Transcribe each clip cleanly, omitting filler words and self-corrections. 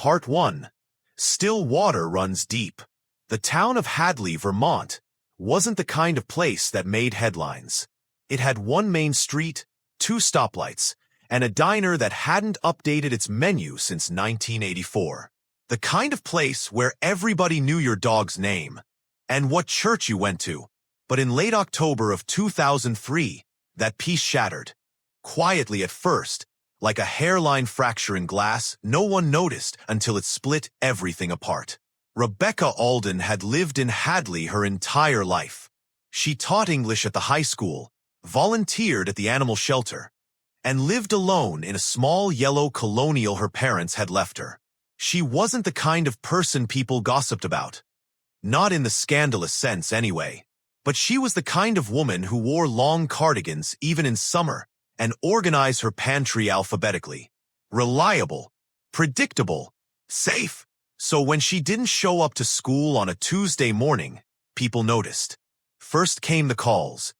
Part 1. Still water runs deep. The town of Hadley, Vermont, wasn't the kind of place that made headlines. It had one main street, 2 stoplights, and a diner that hadn't updated its menu since 1984. The kind of place where everybody knew your dog's name and what church you went to. But in late October of 2003, that peace shattered. Quietly at first, like a hairline fracture in glass, no one noticed until it split everything apart. Rebecca Alden had lived in Hadley her entire life. She taught English at the high school, volunteered at the animal shelter, and lived alone in a small yellow colonial her parents had left her. She wasn't the kind of person people gossiped about. Not in the scandalous sense, anyway. But she was the kind of woman who wore long cardigans even in summer and organized her pantry alphabetically. Reliable, predictable, safe. So when she didn't show up to school on a Tuesday morning, people noticed. First came the calls.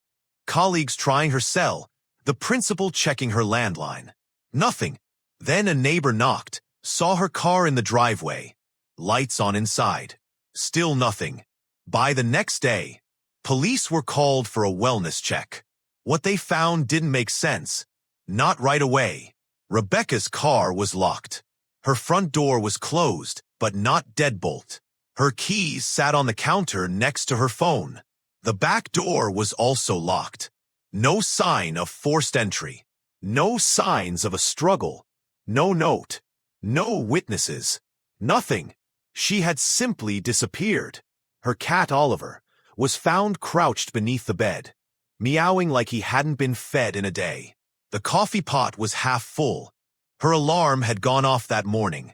Colleagues trying her cell, the principal checking her landline. Nothing. Then a neighbor knocked, saw her car in the driveway. Lights on inside. Still nothing. By the next day, police were called for a wellness check. What they found didn't make sense. Not right away. Rebecca's car was locked. Her front door was closed, but not deadbolt. Her keys sat on the counter next to her phone. The back door was also locked. No sign of forced entry. No signs of a struggle. No note. No witnesses. Nothing. She had simply disappeared. Her cat, Oliver, was found crouched beneath the bed, meowing like he hadn't been fed in a day. The coffee pot was half full. Her alarm had gone off that morning.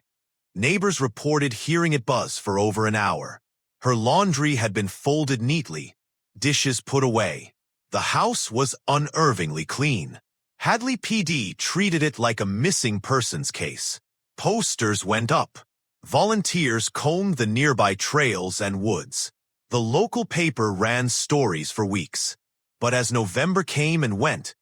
Neighbors reported hearing it buzz for over an hour. Her laundry had been folded neatly, dishes put away. The house was unervingly clean. Hadley PD treated it like a missing persons case. Posters went up. Volunteers combed the nearby trails and woods. The local paper ran stories for weeks. But as November came and went,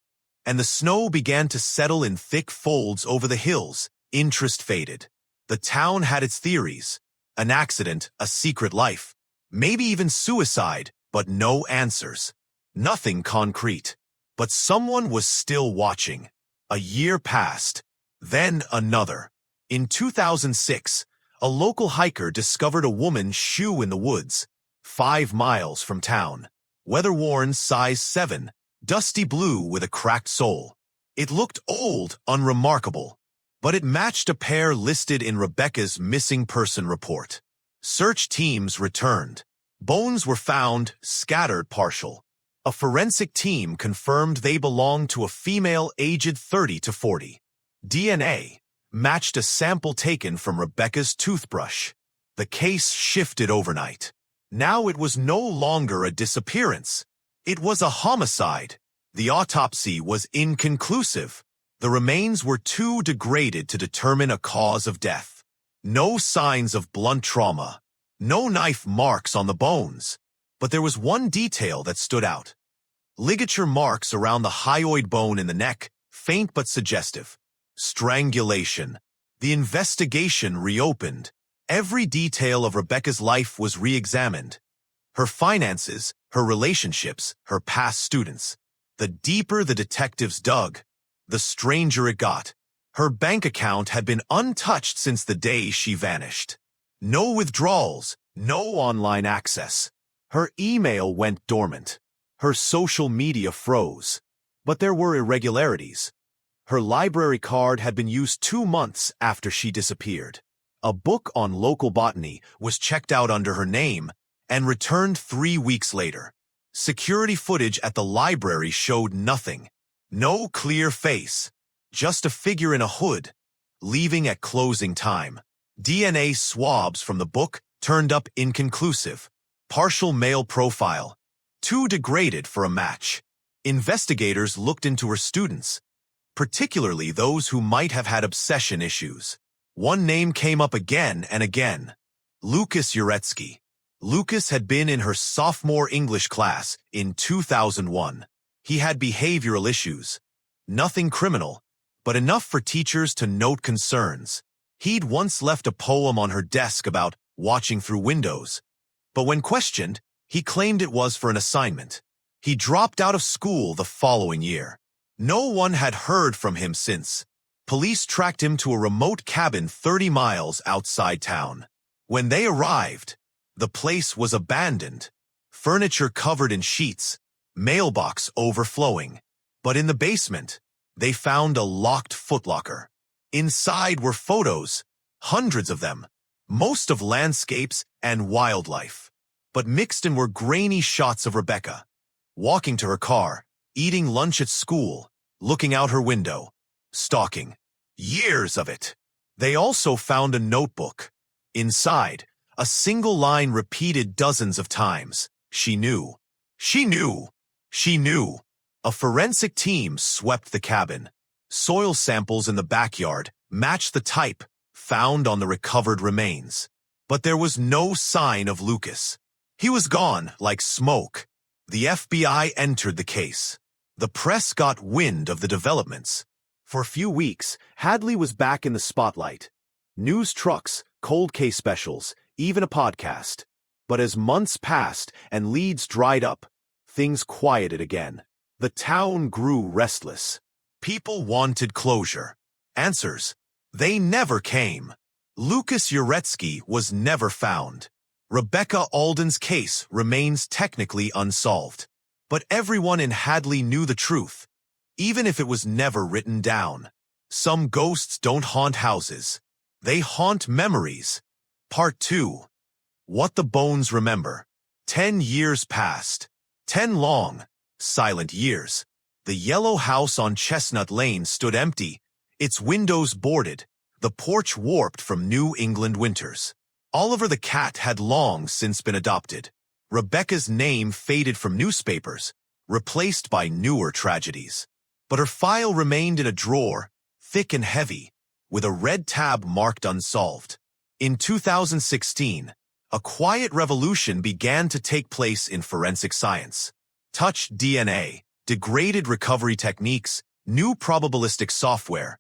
and the snow began to settle in thick folds over the hills, interest faded. The town had its theories. An accident, a secret life, maybe even suicide, but no answers. Nothing concrete. But someone was still watching. A year passed. Then another. In 2006, a local hiker discovered a woman's shoe in the woods, 5 miles from town. Weather-worn, size 7, dusty blue with a cracked sole. It looked old, unremarkable, but it matched a pair listed in Rebecca's missing person report. Search teams returned. Bones were found, scattered partial. A forensic team confirmed they belonged to a female aged 30 to 40. DNA matched a sample taken from Rebecca's toothbrush. The case shifted overnight. Now it was no longer a disappearance. It was a homicide. The autopsy was inconclusive. The remains were too degraded to determine a cause of death. No signs of blunt trauma. No knife marks on the bones. But there was one detail that stood out. Ligature marks around the hyoid bone in the neck, faint but suggestive. Strangulation. The investigation reopened. Every detail of Rebecca's life was re-examined. Her finances, her relationships, her past students. The deeper the detectives dug, the stranger it got. Her bank account had been untouched since the day she vanished. No withdrawals, no online access. Her email went dormant. Her social media froze. But there were irregularities. Her library card had been used 2 months after she disappeared. A book on local botany was checked out under her name and returned 3 weeks later. Security footage at the library showed nothing. No clear face. Just a figure in a hood, leaving at closing time. DNA swabs from the book turned up inconclusive. Partial male profile. Too degraded for a match. Investigators looked into her students, particularly those who might have had obsession issues. One name came up again and again. Lucas Uretsky. Lucas had been in her sophomore English class in 2001. He had behavioral issues. Nothing criminal, but enough for teachers to note concerns. He'd once left a poem on her desk about watching through windows, but when questioned, he claimed it was for an assignment. He dropped out of school the following year. No one had heard from him since. Police tracked him to a remote cabin 30 miles outside town. When they arrived, the place was abandoned, furniture covered in sheets, mailbox overflowing. But in the basement, they found a locked footlocker. Inside were photos, hundreds of them, most of landscapes and wildlife. But mixed in were grainy shots of Rebecca, walking to her car, eating lunch at school, looking out her window, stalking. Years of it. They also found a notebook. Inside, a single line repeated dozens of times. She knew. She knew. She knew. A forensic team swept the cabin. Soil samples in the backyard matched the type found on the recovered remains. But there was no sign of Lucas. He was gone like smoke. The FBI entered the case. The press got wind of the developments. For a few weeks, Hadley was back in the spotlight. News trucks, cold case specials, even a podcast. But as months passed and leads dried up, things quieted again. The town grew restless. People wanted closure. Answers. They never came. Lucas Uretsky was never found. Rebecca Alden's case remains technically unsolved. But everyone in Hadley knew the truth, even if it was never written down. Some ghosts don't haunt houses. They haunt memories. Part 2. What the Bones Remember. 10 years passed. 10 long, silent years. The yellow house on Chestnut Lane stood empty, its windows boarded, the porch warped from New England winters. Oliver the cat had long since been adopted. Rebecca's name faded from newspapers, replaced by newer tragedies. But her file remained in a drawer, thick and heavy, with a red tab marked unsolved. In 2016, a quiet revolution began to take place in forensic science. Touched DNA, degraded recovery techniques, new probabilistic software,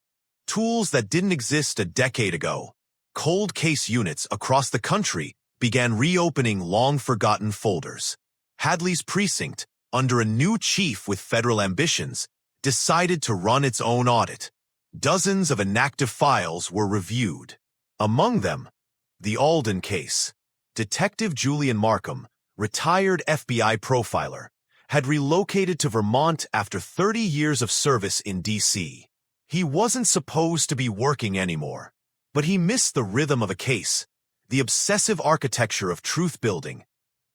tools that didn't exist a decade ago. Cold case units across the country began reopening long-forgotten folders. Hadley's precinct, under a new chief with federal ambitions, decided to run its own audit. Dozens of inactive files were reviewed. Among them, the Alden case. Detective Julian Markham, retired FBI profiler, had relocated to Vermont after 30 years of service in D.C. He wasn't supposed to be working anymore, but he missed the rhythm of a case, the obsessive architecture of truth-building,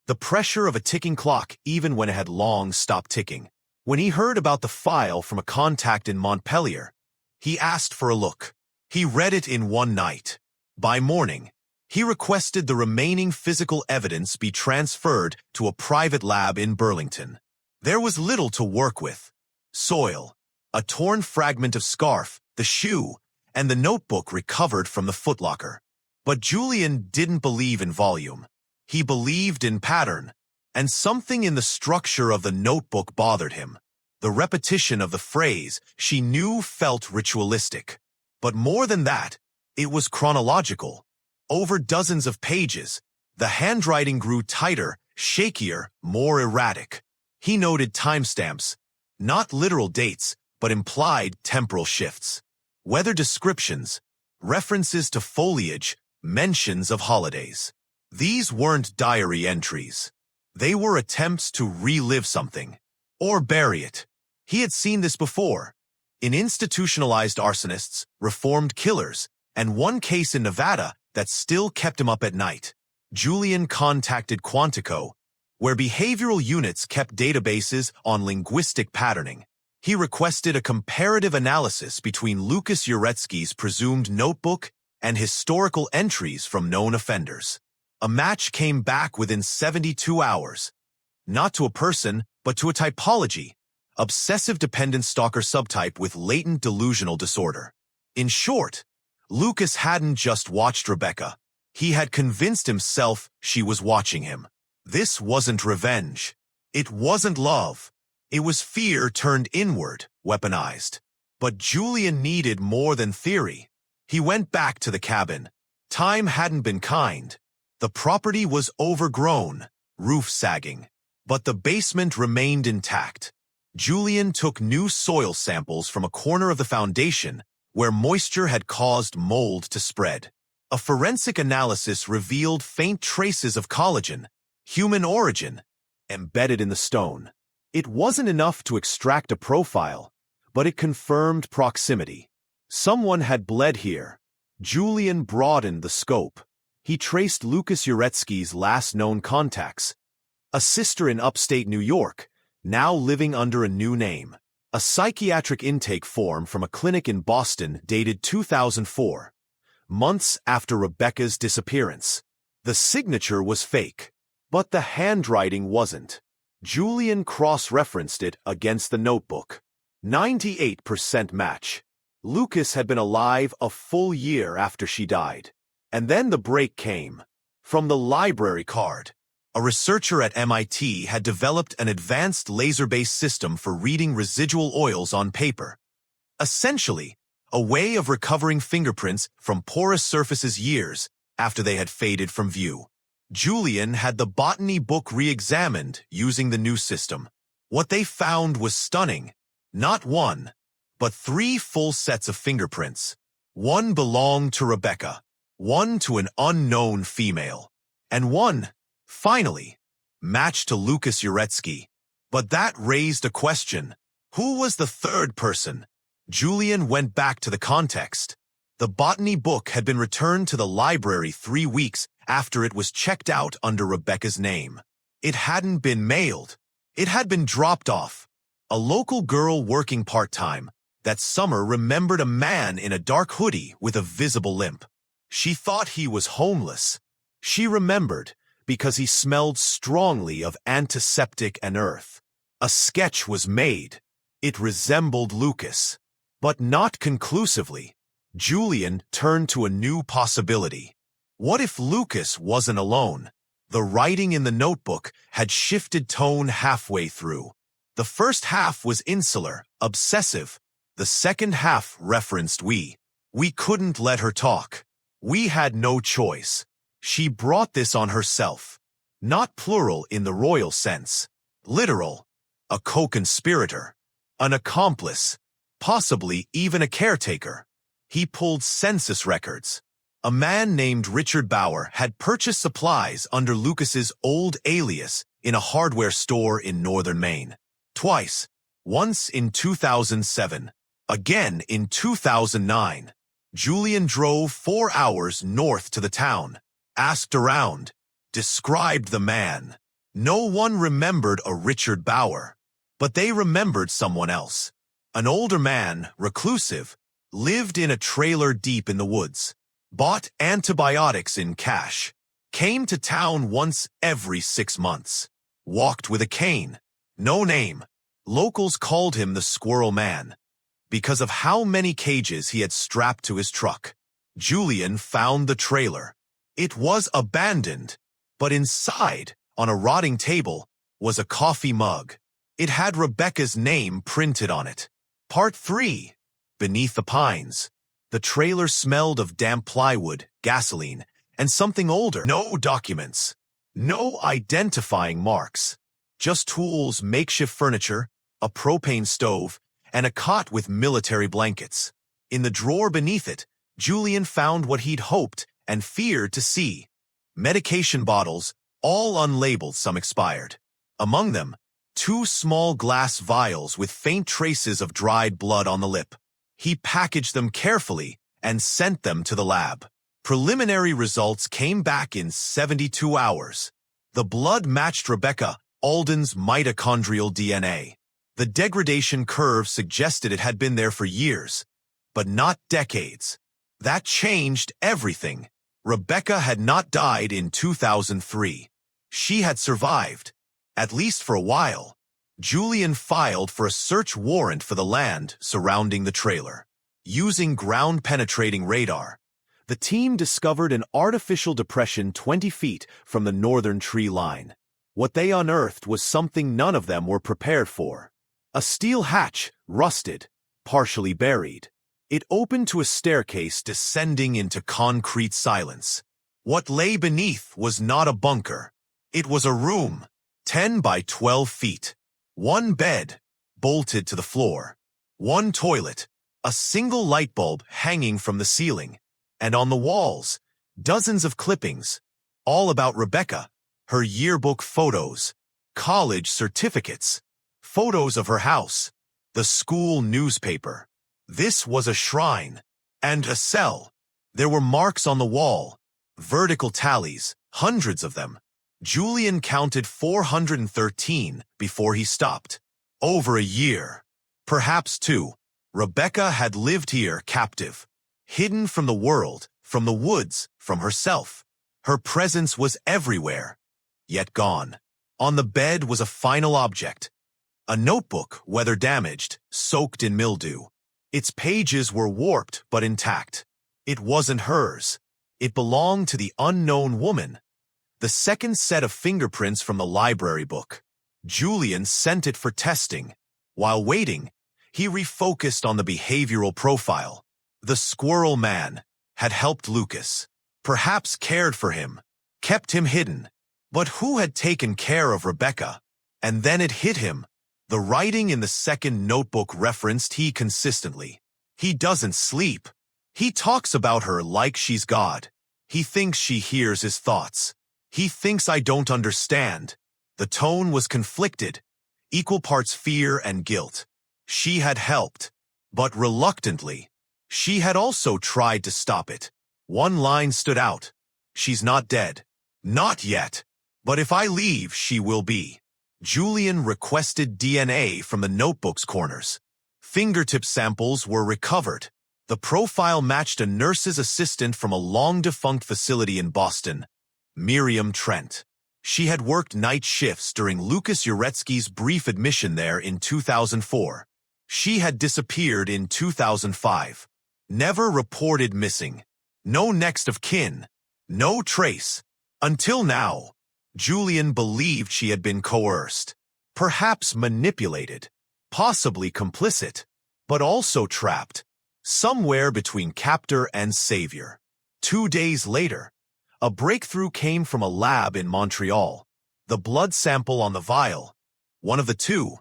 the pressure of a ticking clock even when it had long stopped ticking. When he heard about the file from a contact in Montpelier, he asked for a look. He read it in one night. By morning, he requested the remaining physical evidence be transferred to a private lab in Burlington. There was little to work with. Soil, a torn fragment of scarf, the shoe, and the notebook recovered from the footlocker. But Julian didn't believe in volume. He believed in pattern, and something in the structure of the notebook bothered him. The repetition of the phrase she knew felt ritualistic. But more than that, it was chronological. Over dozens of pages, the handwriting grew tighter, shakier, more erratic. He noted timestamps, not literal dates, but implied temporal shifts. Weather descriptions, references to foliage, mentions of holidays. These weren't diary entries. They were attempts to relive something, or bury it. He had seen this before, in institutionalized arsonists, reformed killers, and one case in Nevada that still kept him up at night. Julian contacted Quantico, where behavioral units kept databases on linguistic patterning. He requested a comparative analysis between Lucas Uretsky's presumed notebook and historical entries from known offenders. A match came back within 72 hours. Not to a person, but to a typology, obsessive-dependent stalker subtype with latent delusional disorder. In short, Lucas hadn't just watched Rebecca. He had convinced himself she was watching him. This wasn't revenge. It wasn't love. It was fear turned inward, weaponized. But Julian needed more than theory. He went back to the cabin. Time hadn't been kind. The property was overgrown, roof sagging, but the basement remained intact. Julian took new soil samples from a corner of the foundation where moisture had caused mold to spread. A forensic analysis revealed faint traces of collagen, human origin, embedded in the stone. It wasn't enough to extract a profile, but it confirmed proximity. Someone had bled here. Julian broadened the scope. He traced Lucas Uretsky's last known contacts. A sister in upstate New York, now living under a new name. A psychiatric intake form from a clinic in Boston dated 2004, months after Rebecca's disappearance. The signature was fake, but the handwriting wasn't. Julian cross-referenced it against the notebook. 98% match. Lucas had been alive a full year after she died. And then the break came. From the library card. A researcher at MIT had developed an advanced laser-based system for reading residual oils on paper. Essentially, a way of recovering fingerprints from porous surfaces years after they had faded from view. Julian had the botany book re-examined using the new system. What they found was stunning. Not one, but 3 full sets of fingerprints. One belonged to Rebecca, one to an unknown female, and one, finally, matched to Lucas Uretsky. But that raised a question. Who was the third person? Julian went back to the context. The botany book had been returned to the library 3 weeks after it was checked out under Rebecca's name. It hadn't been mailed. It had been dropped off. A local girl working part-time that summer remembered a man in a dark hoodie with a visible limp. She thought he was homeless. She remembered because he smelled strongly of antiseptic and earth. A sketch was made. It resembled Lucas, but not conclusively. Julian turned to a new possibility. What if Lucas wasn't alone? The writing in the notebook had shifted tone halfway through. The first half was insular, obsessive. The second half referenced we. We couldn't let her talk. We had no choice. She brought this on herself. Not plural in the royal sense. Literal. A co-conspirator. An accomplice. Possibly even a caretaker. He pulled census records. A man named Richard Bauer had purchased supplies under Lucas's old alias in a hardware store in northern Maine. Twice. Once in 2007. Again in 2009. Julian drove 4 hours north to the town. Asked around. Described the man. No one remembered a Richard Bauer. But they remembered someone else. An older man, reclusive, lived in a trailer deep in the woods. Bought antibiotics in cash. Came to town once every 6 months. Walked with a cane. No name. Locals called him the Squirrel Man because of how many cages he had strapped to his truck. Julian found the trailer. It was abandoned, but inside, on a rotting table, was a coffee mug. It had Rebecca's name printed on it. Part 3. Beneath the Pines. The trailer smelled of damp plywood, gasoline, and something older. No documents. No identifying marks. Just tools, makeshift furniture, a propane stove, and a cot with military blankets. In the drawer beneath it, Julian found what he'd hoped and feared to see. Medication bottles, all unlabeled, some expired. Among them, 2 small glass vials with faint traces of dried blood on the lip. He packaged them carefully and sent them to the lab. Preliminary results came back in 72 hours. The blood matched Rebecca Alden's mitochondrial DNA. The degradation curve suggested it had been there for years, but not decades. That changed everything. Rebecca had not died in 2003. She had survived, at least for a while. Julian filed for a search warrant for the land surrounding the trailer. Using ground-penetrating radar, the team discovered an artificial depression 20 feet from the northern tree line. What they unearthed was something none of them were prepared for. A steel hatch, rusted, partially buried. It opened to a staircase descending into concrete silence. What lay beneath was not a bunker. It was a room, 10 by 12 feet. One bed, bolted to the floor. One toilet, a single light bulb hanging from the ceiling. And on the walls, dozens of clippings, all about Rebecca, her yearbook photos, college certificates, photos of her house, the school newspaper. This was a shrine. And a cell. There were marks on the wall, vertical tallies, hundreds of them. Julian counted 413 before he stopped. Over a year. Perhaps two. Rebecca had lived here captive, hidden from the world, from the woods, from herself. Her presence was everywhere, yet gone. On the bed was a final object. A notebook, weather damaged, soaked in mildew. Its pages were warped but intact. It wasn't hers. It belonged to the unknown woman. The second set of fingerprints from the library book. Julian sent it for testing. While waiting, he refocused on the behavioral profile. The squirrel man had helped Lucas, perhaps cared for him, kept him hidden. But who had taken care of Rebecca? And then it hit him. The writing in the second notebook referenced he consistently. He doesn't sleep. He talks about her like she's God. He thinks she hears his thoughts. He thinks I don't understand. The tone was conflicted, equal parts fear and guilt. She had helped, but reluctantly. She had also tried to stop it. One line stood out. She's not dead. Not yet. But if I leave, she will be. Julian requested DNA from the notebook's corners. Fingertip samples were recovered. The profile matched a nurse's assistant from a long-defunct facility in Boston, Miriam Trent. She had worked night shifts during Lucas Uretsky's brief admission there in 2004. She had disappeared in 2005. Never reported missing. No next of kin. No trace. Until now. Julian believed she had been coerced, perhaps manipulated, possibly complicit, but also trapped, somewhere between captor and savior. 2 days later, a breakthrough came from a lab in Montreal. The blood sample on the vial, one of the two,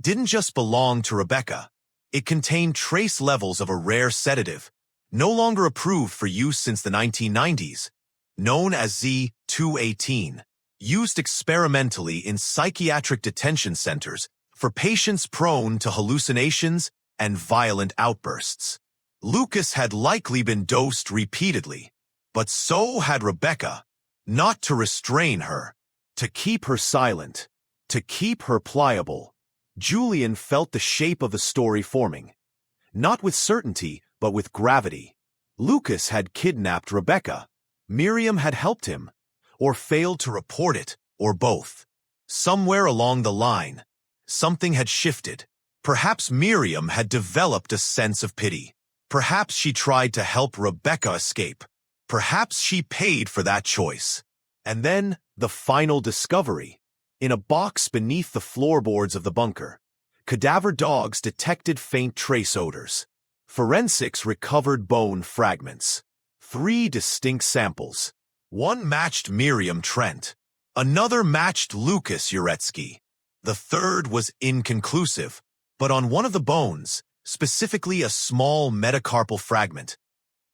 didn't just belong to Rebecca. It contained trace levels of a rare sedative, no longer approved for use since the 1990s, known as Z-218. Used experimentally in psychiatric detention centers for patients prone to hallucinations and violent outbursts. Lucas had likely been dosed repeatedly, but so had Rebecca, not to restrain her, to keep her silent, to keep her pliable. Julian felt the shape of the story forming, not with certainty, but with gravity. Lucas had kidnapped Rebecca. Miriam had helped him, or failed to report it, or both. Somewhere along the line, something had shifted. Perhaps Miriam had developed a sense of pity. Perhaps she tried to help Rebecca escape. Perhaps she paid for that choice. And then, the final discovery. In a box beneath the floorboards of the bunker, cadaver dogs detected faint trace odors. Forensics recovered bone fragments. 3 distinct samples. One matched Miriam Trent. Another matched Lucas Uretsky. The third was inconclusive, but on one of the bones, specifically a small metacarpal fragment,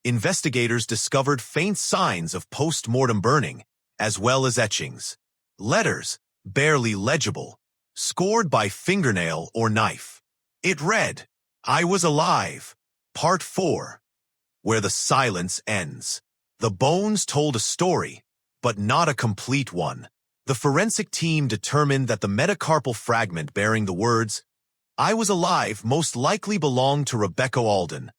investigators discovered faint signs of post-mortem burning, as well as etchings. Letters, barely legible, scored by fingernail or knife. It read, "I was alive, Part 4, where the silence ends." The bones told a story, but not a complete one. The forensic team determined that the metacarpal fragment bearing the words, "I was alive," most likely belonged to Rebecca Alden,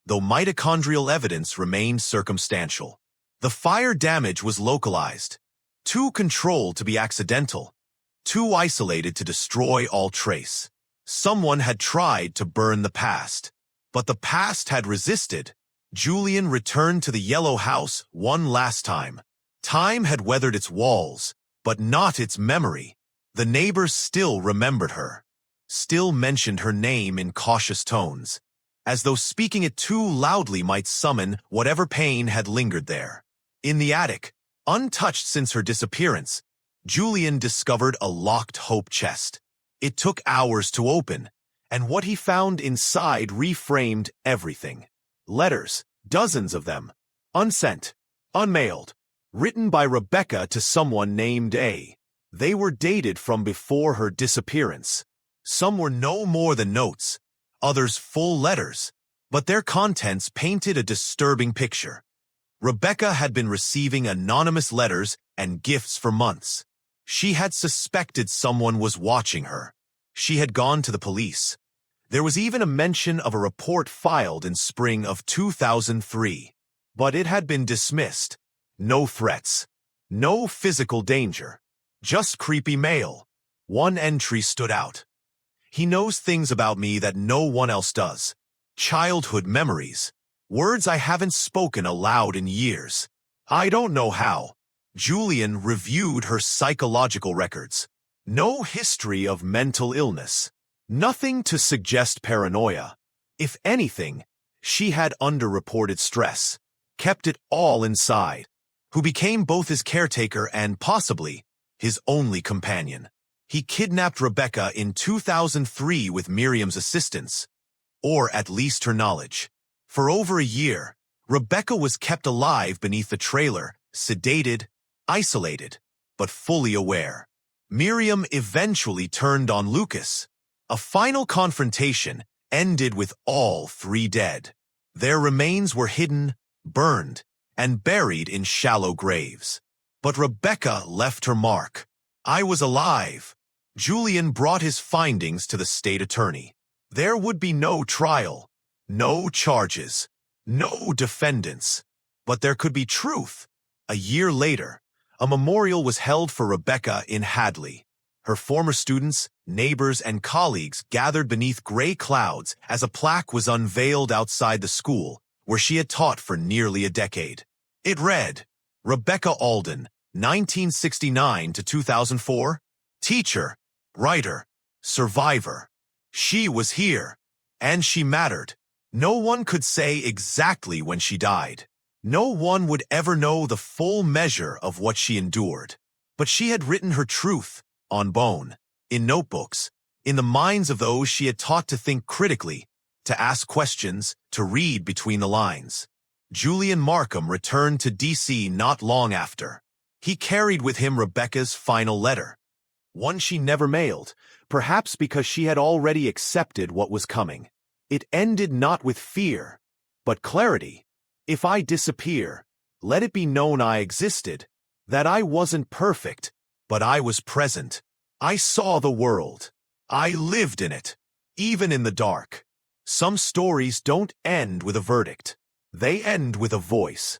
though mitochondrial evidence remained circumstantial. The fire damage was localized, too controlled to be accidental, too isolated to destroy all trace. Someone had tried to burn the past, but the past had resisted. Julian returned to the yellow house one last time. Time had weathered its walls, but not its memory. The neighbors still remembered her, still mentioned her name in cautious tones. as though speaking it too loudly might summon whatever pain had lingered there. In the attic, untouched since her disappearance, Julian discovered a locked hope chest. It took hours to open, and what he found inside reframed everything. Letters, dozens of them, unsent, unmailed, written by Rebecca to someone named A. They were dated from before her disappearance. Some were no more than notes, others full letters, but their contents painted a disturbing picture. Rebecca had been receiving anonymous letters and gifts for months. She had suspected someone was watching her. She had gone to the police. There was even a mention of a report filed in spring of 2003. But it had been dismissed. No threats. No physical danger. Just creepy mail. One entry stood out. He knows things about me that no one else does. Childhood memories. Words I haven't spoken aloud in years. I don't know how. Julian reviewed her psychological records. No history of mental illness. Nothing to suggest paranoia. If anything, she had underreported stress. Kept it all inside. Who became both his caretaker and, possibly, his only companion. He kidnapped Rebecca in 2003 with Miriam's assistance. Or at least her knowledge. For over a year, Rebecca was kept alive beneath the trailer, sedated, isolated, but fully aware. Miriam eventually turned on Lucas. A final confrontation ended with all three dead. Their remains were hidden, burned, and buried in shallow graves. But Rebecca left her mark. I was alive. Julian brought his findings to the state attorney. There would be no trial, no charges, no defendants. But there could be truth. A year later, a memorial was held for Rebecca in Hadley. Her former students, neighbors, and colleagues gathered beneath gray clouds as a plaque was unveiled outside the school, where she had taught for nearly a decade. It read, Rebecca Alden, 1969 to 2004, teacher, writer, survivor. She was here, and she mattered. No one could say exactly when she died. No one would ever know the full measure of what she endured. But she had written her truth, on bone, in notebooks, in the minds of those she had taught to think critically, to ask questions, to read between the lines. Julian Markham returned to D.C. not long after. He carried with him Rebecca's final letter. One she never mailed, perhaps because she had already accepted what was coming. It ended not with fear, but clarity. If I disappear, let it be known I existed, that I wasn't perfect, but I was present. I saw the world. I lived in it, even in the dark. Some stories don't end with a verdict. They end with a voice.